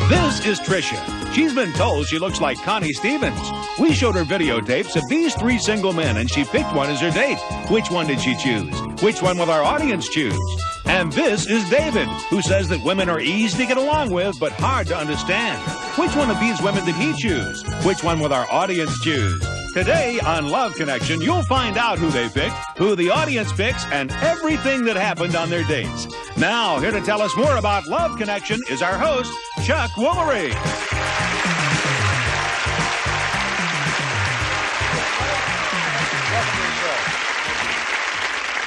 This is Tricia. She's been told she looks like Connie Stevens. We showed her videotapes of these three single men, and she picked one as her date. Which one did she choose? Which one will our audience choose? And this is David, who says that women are easy to get along with, but hard to understand. Which one of these women did he choose? Which one will our audience choose? Today on Love Connection, you'll find out who they picked, who the audience picks, and everything that happened on their dates. Now, here to tell us more about Love Connection is our host, Chuck Woolery.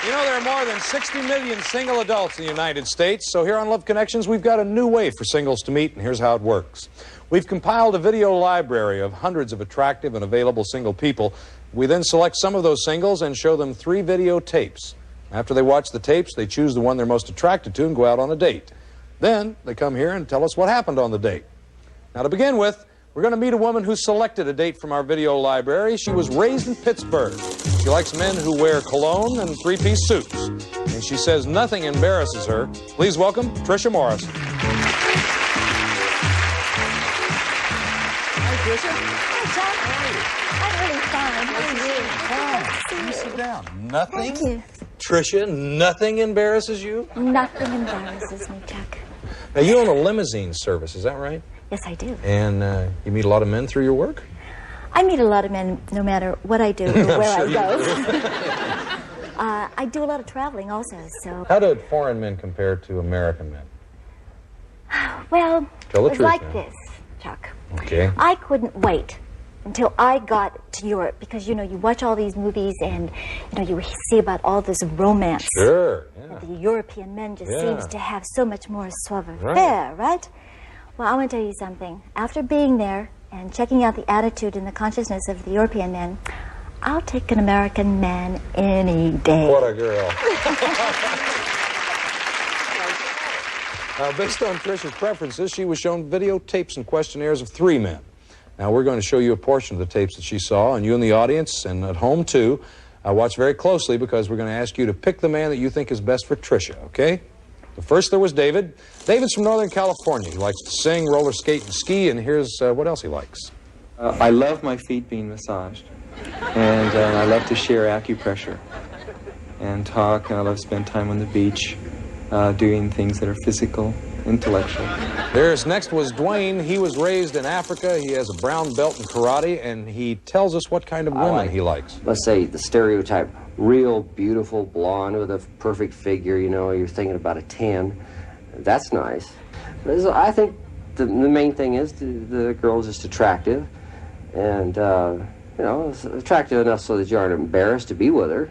You know, there are more than 60 million single adults in the United States, so here on Love Connections, we've got a new way for singles to meet, and here's how it works. We've compiled a video library of hundreds of attractive and available single people. We then select some of those singles and show them 3 video tapes. After they watch the tapes, they choose the one they're most attracted to and go out on a date. Then they come here and tell us what happened on the date. Now, to begin with, we're going to meet a woman who selected a date from our video library. She was raised in Pittsburgh. She likes men who wear cologne and 3-piece suits. And she says nothing embarrasses her. Please welcome Tricia Morris. Hi, Tricia. Hi, Chuck. I'm really fine. How are you? You sit down. Nothing? Thank you. Tricia, nothing embarrasses you? Nothing embarrasses me, Chuck. Now, you own a limousine service, is that right? Yes, I do. And you meet a lot of men through your work? I meet a lot of men no matter what I do or where I go. I do a lot of traveling also, so... How do foreign men compare to American men? Well, Tell the it was truth like now. this, Chuck. Okay. I couldn't wait until I got to Europe because, you know, you watch all these movies and, you know, you see about all this romance. Sure, yeah. The European men just Yeah. seems to have so much more savoir-faire, right? Well, I want to tell you something. After being there and checking out the attitude and the consciousness of the European men, I'll take an American man any day. What a girl. Based on Tricia's preferences, she was shown videotapes and questionnaires of 3 men. Now, we're going to show you a portion of the tapes that she saw, and you in the audience and at home, too, watch very closely because we're going to ask you to pick the man that you think is best for Tricia, okay? So first, there was David. David's from Northern California. He likes to sing, roller skate, and ski, and here's what else he likes. I love my feet being massaged, and I love to share acupressure and talk, and I love to spend time on the beach doing things that are physical, intellectual. Next was Dwayne. He was raised in Africa. He has a brown belt in karate, and he tells us what kind of women he likes. Let's say the stereotype, real beautiful blonde with a perfect figure, you know, you're thinking about a 10. That's nice. I think the main thing is the girl's just attractive and, you know, attractive enough so that you aren't embarrassed to be with her.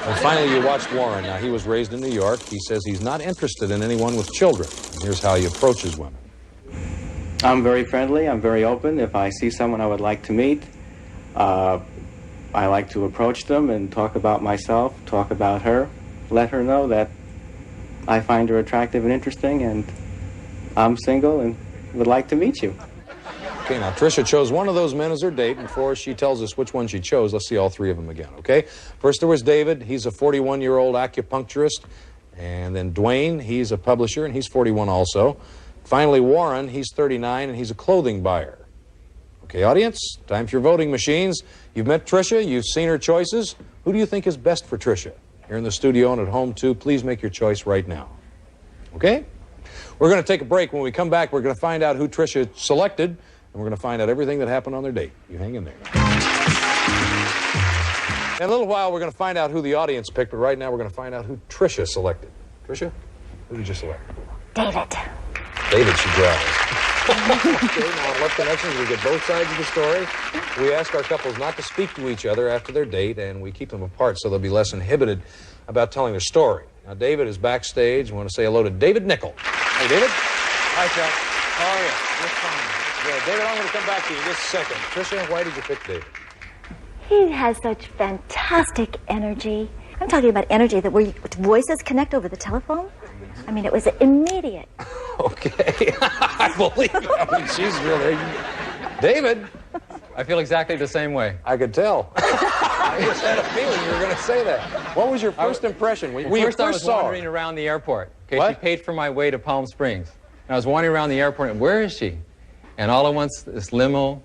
And finally, you watched Warren. Now, he was raised in New York. He says he's not interested in anyone with children. And here's how he approaches women. I'm very friendly. I'm very open. If I see someone I would like to meet, I like to approach them and talk about myself, talk about her, let her know that I find her attractive and interesting, and I'm single and would like to meet you. Okay, now Tricia chose one of those men as her date, and before she tells us which one she chose, let's see all 3 of them again, okay? First, there was David. He's a 41-year-old acupuncturist. And then Dwayne, he's a publisher, and he's 41 also. Finally, Warren, he's 39, and he's a clothing buyer. Okay, audience, time for your voting machines. You've met Tricia. You've seen her choices. Who do you think is best for Tricia? Here in the studio and at home, too, please make your choice right now. Okay? We're going to take a break. When we come back, we're going to find out who Tricia selected, and we're going to find out everything that happened on their date. You hang in there. In a little while, we're going to find out who the audience picked, but right now we're going to find out who Tricia selected. Tricia, who did you select? David. David, she growls. Okay, now on Love Connections, we get both sides of the story. We ask our couples not to speak to each other after their date, and we keep them apart so they'll be less inhibited about telling their story. Now, David is backstage. We want to say hello to David Nickel. Hey, David. Hi, Chuck. How are you? Just fine. Yeah, David, I'm going to come back to you in just a second. Tricia, why did you pick David? He has such fantastic energy. I'm talking about energy that where voices connect over the telephone. I mean, it was immediate. Okay. I believe it. I mean, she's really... David. I feel exactly the same way. I could tell. I just had a feeling you were going to say that. What was your first impression when you First, I was saw her? wandering around the airport. Okay, What? she paid for my way to Palm Springs. And I was wandering around the airport, and where is she? And all at once, this limo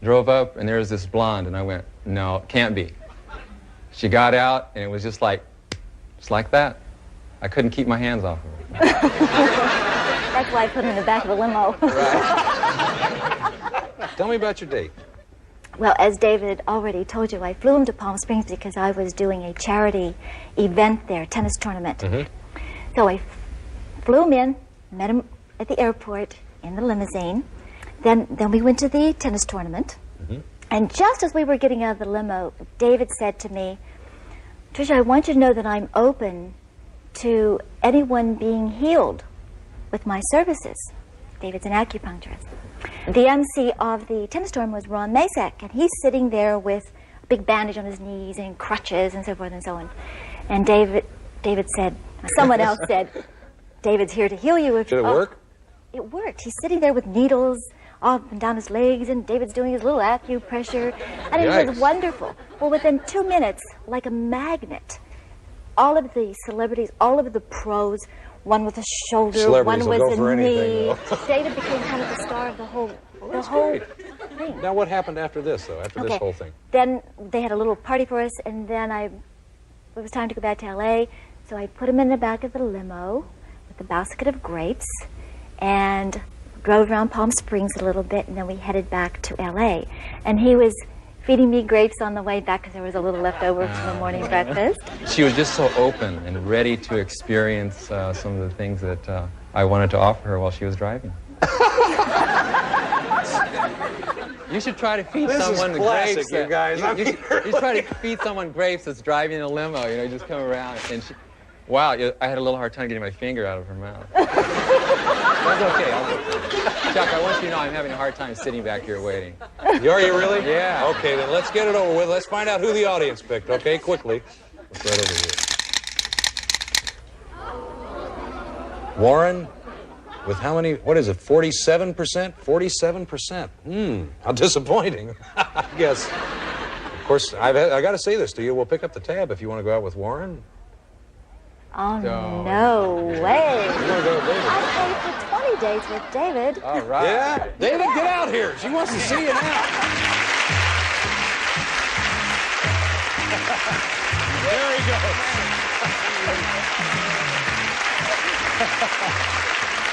drove up, and there was this blonde, and I went, no, it can't be. She got out, and it was just like that. I couldn't keep my hands off of her. That's why I put her in the back of the limo. Right. Tell me about your date. Well, as David already told you, I flew him to Palm Springs because I was doing a charity event there, tennis tournament. Mm-hmm. So I flew him in, met him at the airport in the limousine. Then we went to the tennis tournament. Mm-hmm. And just as we were getting out of the limo, David said to me, Tricia, I want you to know that I'm open to anyone being healed with my services. David's an acupuncturist. The MC of the tennis tournament was Ron Masak, and he's sitting there with a big bandage on his knees and crutches and so forth and so on. And David said, someone else said, David's here to heal you. Did it work? It worked. He's sitting there with needles up and down his legs, and David's doing his little acupressure, and it was wonderful. Well, within 2 minutes, like a magnet, all of the celebrities, all of the pros, one with a shoulder, one with a knee. David became kind of the star of the whole thing. Now, what happened after this, though, after this whole thing? Then they had a little party for us, and then it was time to go back to L.A., so I put him in the back of the limo with a basket of grapes and drove around Palm Springs a little bit, and then we headed back to L.A. And he was feeding me grapes on the way back because there was a little left over from the morning breakfast. She was just so open and ready to experience some of the things that I wanted to offer her while she was driving. You should try to feed someone grapes. You guys. You should try to feed someone grapes that's driving a limo. You know, just come around and she. Wow, I had a little hard time getting my finger out of her mouth. That's okay. Chuck, I want you to know I'm having a hard time sitting back here waiting. Are you really? Yeah. Okay, then let's get it over with. Let's find out who the audience picked, okay? Quickly. Let's right over here. Warren, with how many, what is it, 47%? 47%. How disappointing. I guess. Of course, I got to say this to you. We'll pick up the tab if you want to go out with Warren. Oh, no way. You want to go with David? I paid for 20 dates with David. All right. Yeah? David, get out here. She wants to see you now. There he goes.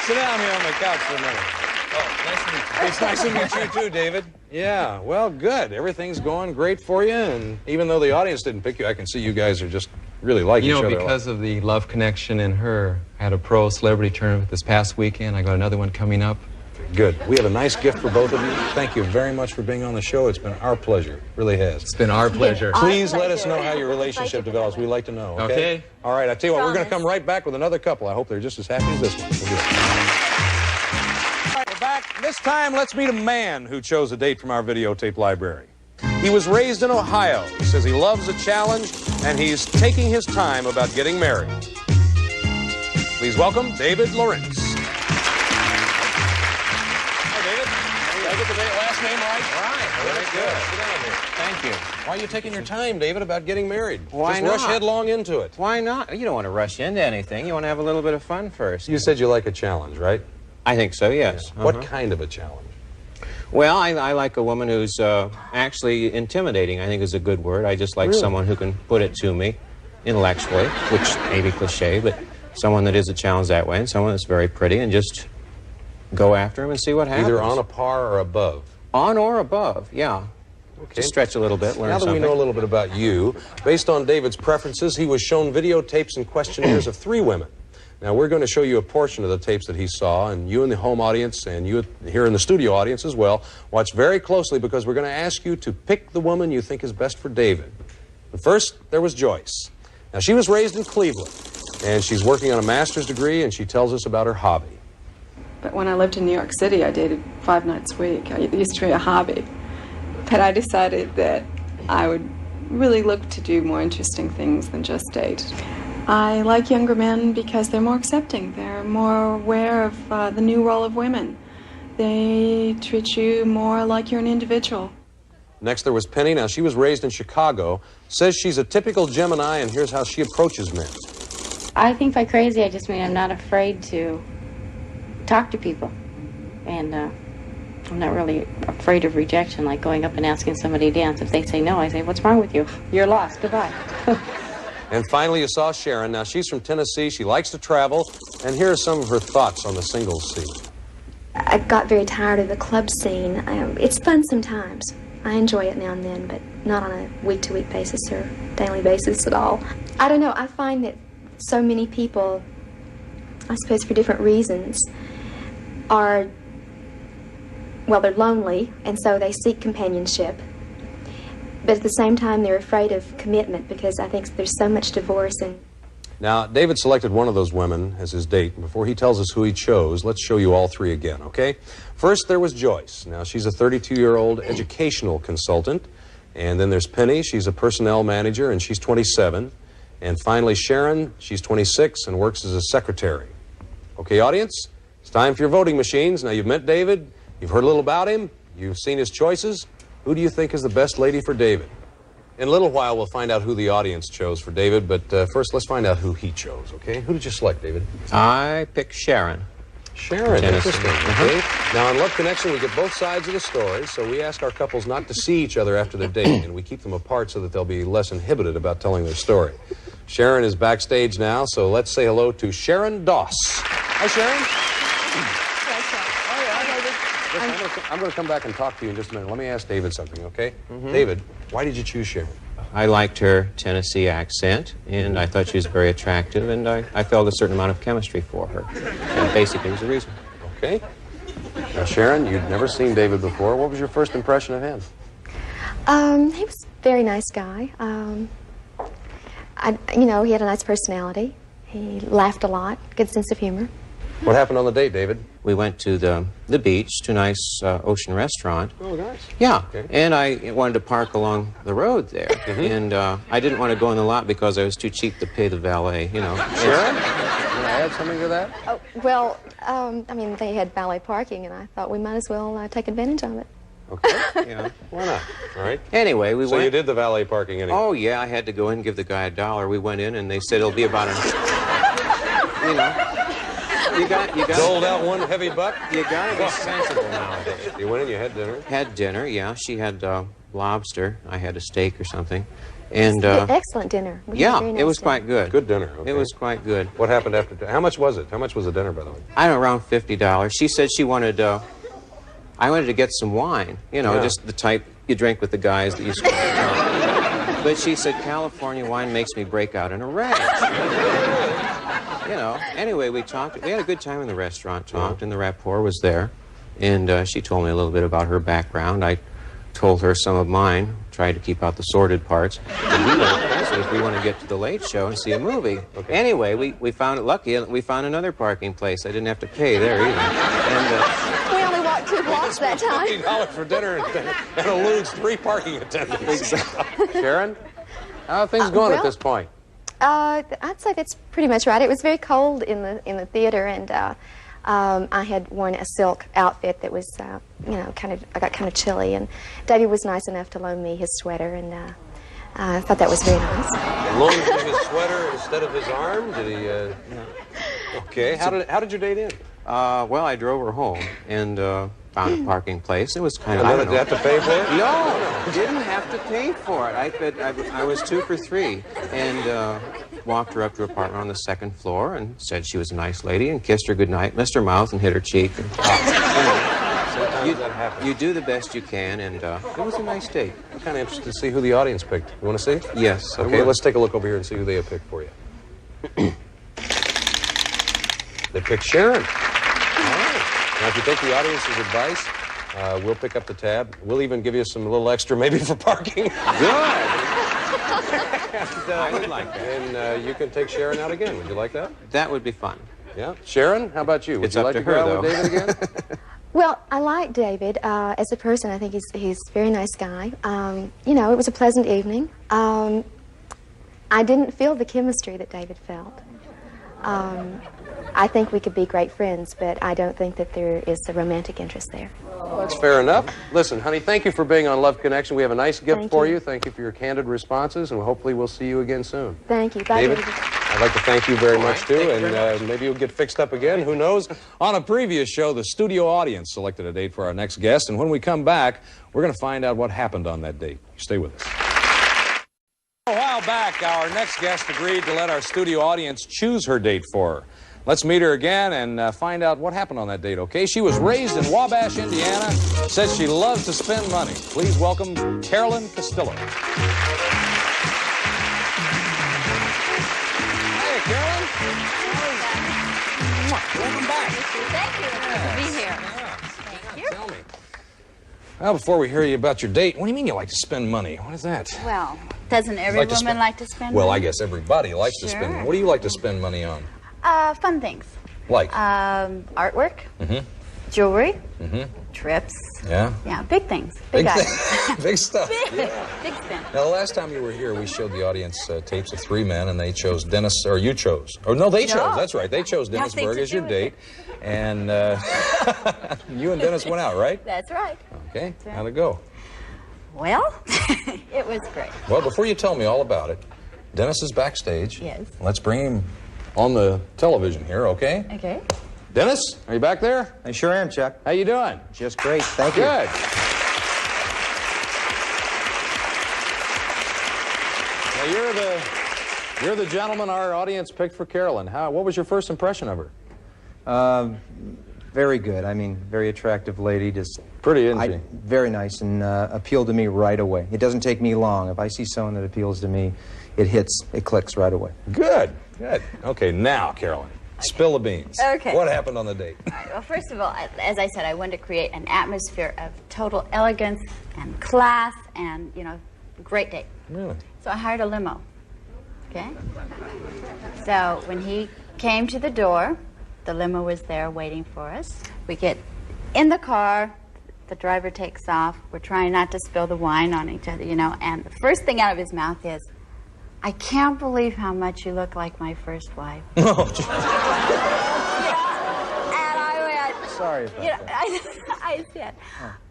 Sit down here on the couch for a minute. Oh, nice to meet you. It's nice to meet you too, David. Yeah, well, good. Everything's going great for you, and even though the audience didn't pick you, I can see you guys are just really like each other. You know, because of the love connection in her, I had a pro celebrity tournament this past weekend. I got another one coming up. Good. We have a nice gift for both of you. Thank you very much for being on the show. It's been our pleasure. It really has. It's been our pleasure. Please let us know how your relationship develops. We'd like to know, okay? Okay. All right, I tell you what, we're going to come right back with another couple. I hope they're just as happy as this one. We'll do it. All right, we're back. This time, let's meet a man who chose a date from our videotape library. He was raised in Ohio. He says he loves a challenge, and he's taking his time about getting married. Please welcome David Lawrence. Hi, David. Did I get the last name right? Right. Very good. Sit down here. Thank you. Why are you taking your time, David, about getting married? Why Just not? rush headlong into it. Why not? You don't want to rush into anything. You want to have a little bit of fun first. You said you like a challenge, right? I think so, yes. What kind of a challenge? Well, I like a woman who's actually intimidating, I think is a good word. I just like someone who can put it to me intellectually, which may be cliche, but someone that is a challenge that way, and someone that's very pretty, and just go after him and see what happens. Either on a par or above. On or above, yeah. Okay. Just stretch a little bit, learn Now that something. we know a little bit about you, based on David's preferences, he was shown videotapes and questionnaires of 3 women. Now, we're going to show you a portion of the tapes that he saw, and you in the home audience and you here in the studio audience as well, watch very closely because we're going to ask you to pick the woman you think is best for David. But first, there was Joyce. Now, she was raised in Cleveland, and she's working on a master's degree, and she tells us about her hobby. But when I lived in New York City, I dated 5 nights a week. It used to be a hobby. But I decided that I would really look to do more interesting things than just date. I like younger men because they're more accepting. They're more aware of the new role of women. They treat you more like you're an individual. Next, there was Penny. Now, she was raised in Chicago, says she's a typical Gemini, and here's how she approaches men. I think by crazy, I just mean I'm not afraid to talk to people. And I'm not really afraid of rejection, like going up and asking somebody to dance. If they say no, I say, what's wrong with you? You're lost. Goodbye. And finally, you saw Sharon. Now, she's from Tennessee. She likes to travel. And here are some of her thoughts on the singles scene. I got very tired of the club scene. It's fun sometimes. I enjoy it now and then, but not on a week-to-week basis or daily basis at all. I don't know. I find that so many people, I suppose for different reasons, are, well, they're lonely, and so they seek companionship. But at the same time, they're afraid of commitment because I think there's so much divorce. And Now, David selected one of those women as his date. Before he tells us who he chose, let's show you all three again, okay? First, there was Joyce. Now, she's a 32-year-old educational consultant. And then there's Penny. She's a personnel manager, and she's 27. And finally, Sharon. She's 26 and works as a secretary. Okay, audience? It's time for your voting machines. Now, you've met David. You've heard a little about him. You've seen his choices. Who do you think is the best lady for David? In a little while, we'll find out who the audience chose for David, but first, let's find out who he chose, okay? Who did you select, David? I picked Sharon. Sharon, interesting. Okay. Now, on Love Connection, we get both sides of the story, so we ask our couples not to see each other after their date, and we keep them apart so that they'll be less inhibited about telling their story. Sharon is backstage now, so let's say hello to Sharon Doss. Hi, Sharon. Listen, I'm going to come back and talk to you in just a minute. Let me ask David something, okay? David, why did you choose Sharon? I liked her Tennessee accent, and I thought she was very attractive, and I felt a certain amount of chemistry for her. And basically was the reason. Okay. Now, Sharon, you'd never seen David before. What was your first impression of him? he was a very nice guy. You know, he had a nice personality. He laughed a lot, good sense of humor. What happened on the date, David? We went to the beach, to a nice ocean restaurant. Oh, nice. Yeah, okay. And I wanted to park along the road there. And I didn't want to go in the lot because I was too cheap to pay the valet, you know. Sharon, can I add something to that? Oh, well, I mean, they had valet parking, and I thought we might as well take advantage of it. Okay, yeah, why not? All right. Anyway, we went... So you did the valet parking anyway? Oh, yeah, I had to go in and give the guy $1. We went in, and they said it'll be about you know... You got doled out one heavy buck? You gotta be sensible nowadays. You went in, you had dinner? Had dinner, yeah. She had lobster. I had a steak or something. And excellent dinner. Yeah, it was quite good. Good dinner. Okay. It was quite good. What happened after? How much was it? How much was the dinner, by the way? I don't know, around $50. She said she wanted. I wanted to get some wine. You know, just the type you drink with the guys that you smoke. But she said California wine makes me break out in a rage. You know, anyway, we talked. We had a good time in the restaurant, talked, and the rapport was there. And she told me a little bit about her background. I told her some of mine, tried to keep out the sordid parts. And we were impressed. We want to get to the Late Show and see a movie. Okay. Anyway, we found it lucky. We found another parking place. I didn't have to pay there either. And, we only walked 2 blocks that time. $50 for dinner and eludes 3 parking attendants. Exactly. Sharon, how are things going at this point? I'd say that's pretty much right. It was very cold in the theater, and I had worn a silk outfit that was, you know, I got kind of chilly, and David was nice enough to loan me his sweater, and I thought that was very nice. Loaned him his sweater instead of his arm? Did he? Okay. How did your date end? Well, I drove her home and found a parking place. It was kind of. And did you have to pay for it? No, didn't have to pay for it. I was 2 for 3, and walked her up to her apartment on the 2nd floor and said she was a nice lady and kissed her goodnight, missed her mouth, and hit her cheek. And, you do the best you can, and it was a nice date. I'm kind of interested to see who the audience picked. You want to see? Yes. Okay, let's take a look over here and see who they have picked for you. They picked Sharon. Now, if you take the audience's advice, we'll pick up the tab. We'll even give you some little extra, maybe for parking. Good. I would like that. And you can take Sharon out again. Would you like that? That would be fun. Yeah. Sharon, how about you? Would you like to go out with David again? Well, I like David as a person. I think he's a very nice guy. You know, it was a pleasant evening. I didn't feel the chemistry that David felt. I think we could be great friends, but I don't think that there is a romantic interest there. Well, that's fair enough. Listen, honey, thank you for being on Love Connection. We have a nice gift for you. Thank you for your candid responses, and hopefully we'll see you again soon. Thank you. Bye, David. David. I'd like to thank you very much, too, and maybe you'll get fixed up again. Who knows? On a previous show, the studio audience selected a date for our next guest, and when we come back, we're going to find out what happened on that date. Stay with us. A while back, our next guest agreed to let our studio audience choose her date for her. Let's meet her again and find out what happened on that date, okay? She was raised in Wabash, Indiana, says she loves to spend money. Please welcome Carolyn Castillo. Hey, Carolyn. Welcome back. Thank you. It's good to be here. Thank you. Tell me. Well, before we hear you about your date, what do you mean you like to spend money? What is that? Well, doesn't every woman like to spend money? Well, I guess everybody likes to spend money. What do you like to spend money on? Fun things. Like? Artwork, jewelry, trips. Yeah? Yeah, big things. Big items. Big stuff. Big spend. Now, the last time you were here, we showed the audience tapes of 3 men, and they chose Dennis, or you chose. Oh, no, they chose. That's right. They chose Dennis Berg as your date. And you and Dennis went out, right? That's right. Okay. How'd it go? Well, it was great. Well, before you tell me all about it, Dennis is backstage. Yes. Let's bring him on the television here, okay? Okay. Dennis, are you back there? I sure am, Chuck. How you doing? Just great, thank you. Good. Now, you're the gentleman our audience picked for Carolyn. What was your first impression of her? Very good. I mean, very attractive lady. Just pretty, isn't she? Very nice, and appealed to me right away. It doesn't take me long. If I see someone that appeals to me, it clicks right away. Good, good. Okay, now, Carolyn, spill the beans. Okay. What happened on the date? Well, first of all, as I said, I wanted to create an atmosphere of total elegance and class and, you know, great date. Really? So I hired a limo, okay? So when he came to the door, the limo was there waiting for us. We get in the car, the driver takes off. We're trying not to spill the wine on each other, you know, and the first thing out of his mouth is, "I can't believe how much you look like my first wife." Oh, and I went, sorry about you know, that. I said,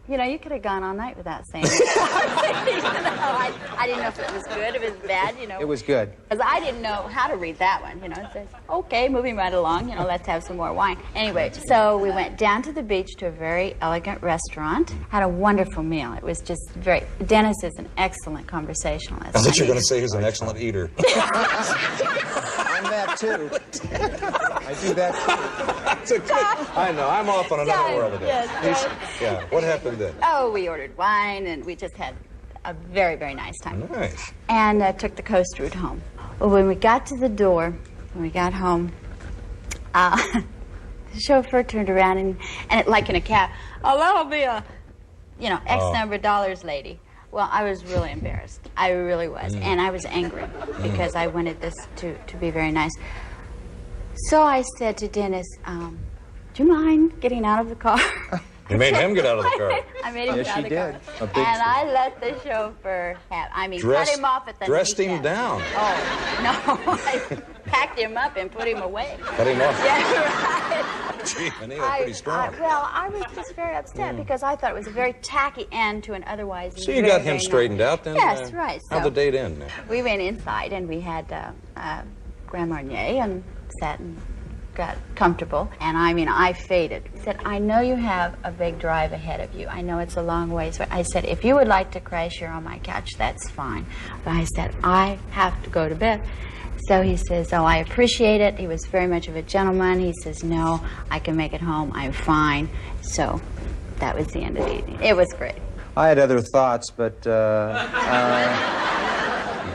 you know, you could have gone all night without saying it. You know, I didn't know if it was good, if it was bad, you know. It was good. Because I didn't know how to read that one, you know. It says, okay, moving right along, you know, let's have some more wine. Anyway, so we went down to the beach to a very elegant restaurant, had a wonderful meal. It was just very, Dennis is an excellent conversationalist. I thought you were going to say he's an excellent eater. I'm that too. I do that too. I know, I'm off on another world today. Yes, right. Yeah, what happened then? Oh, we ordered wine, and we just had a very, very nice time. Nice. And took the coast route home. Well, when we got to the door, when we got home, the chauffeur turned around and like in a cab, "Oh, that'll be a, you know, X number of dollars, lady." Well, I was really embarrassed. I really was. And I was angry because I wanted this to be very nice. So I said to Dennis, do you mind getting out of the car? You made him get out of the car. I made him get out of the car. A big And I let the chauffeur have, cut him off at the dressed him kneecap. down. Oh, no. I packed him up and put him away. Cut him off. Yeah, right. Gee, and he was pretty strong. I was just very upset because I thought it was a very tacky end to an otherwise So you got him straightened out then? Yes, right. How'd the date end now? We went inside and we had Grand Marnier and sat and got comfortable. And I mean, I faded. He said, "I know you have a big drive ahead of you. I know it's a long ways." I said, "If you would like to crash here on my couch, that's fine." But I said, "I have to go to bed." So he says, "Oh, I appreciate it." He was very much of a gentleman. He says, "No, I can make it home. I'm fine." So that was the end of the evening. It was great. I had other thoughts, but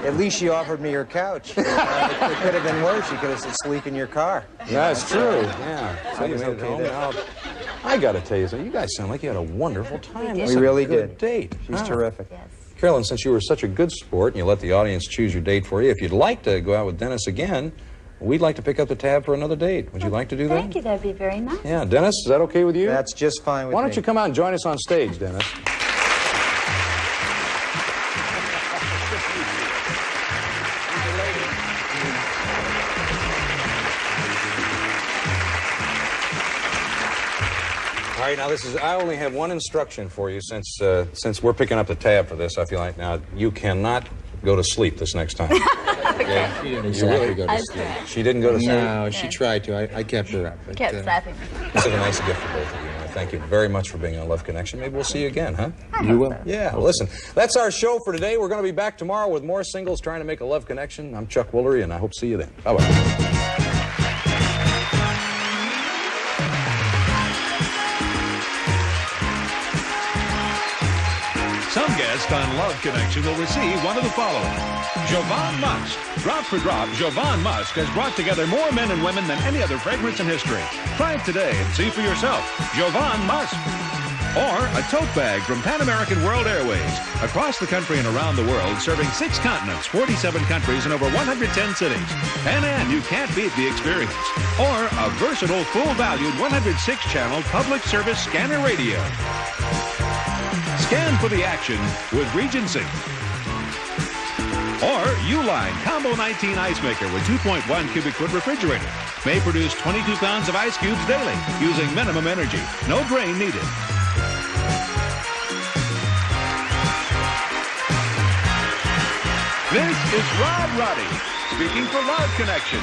at least she offered me her couch. It could have been worse. She could have said, "Sleep in your car." That's true, yeah. So you made it home. Now, I got to tell you something. You guys sound like you had a wonderful time. We really did. Date. She's terrific. Yes. Carolyn, since you were such a good sport and you let the audience choose your date for you, if you'd like to go out with Dennis again, we'd like to pick up the tab for another date. Would you like to do that? Thank you. That'd be very nice. Yeah, Dennis, is that okay with you? That's just fine with me. Why don't you come out and join us on stage, Dennis? All right, now I only have one instruction for you since we're picking up the tab for this. I feel like now you cannot go to sleep this next time. Okay. okay? Okay. She didn't exactly go I to school. tried. She didn't go to school? No, she tried to. I kept her up. But, Kept slapping me. This is a nice gift for both of you. Thank you very much for being on Love Connection. Maybe we'll see you again, huh? You will. Yeah, well, listen, that's our show for today. We're going to be back tomorrow with more singles trying to make a love connection. I'm Chuck Woolery, and I hope to see you then. Bye-bye. Some guests on Love Connection will receive one of the following. Jovan Musk. Drop for drop, Jovan Musk has brought together more men and women than any other fragrance in history. Try it today and see for yourself. Jovan Musk. Or a tote bag from Pan American World Airways. Across the country and around the world, serving 6 continents, 47 countries, and over 110 cities. Pan Am, you can't beat the experience. Or a versatile, full-valued 106-channel public service scanner radio. Scan for the action with Regency. Or Uline Combo 19 Ice Maker with 2.1 cubic foot refrigerator. May produce 22 pounds of ice cubes daily using minimum energy. No drain needed. This is Rob Roddy speaking for Love Connection.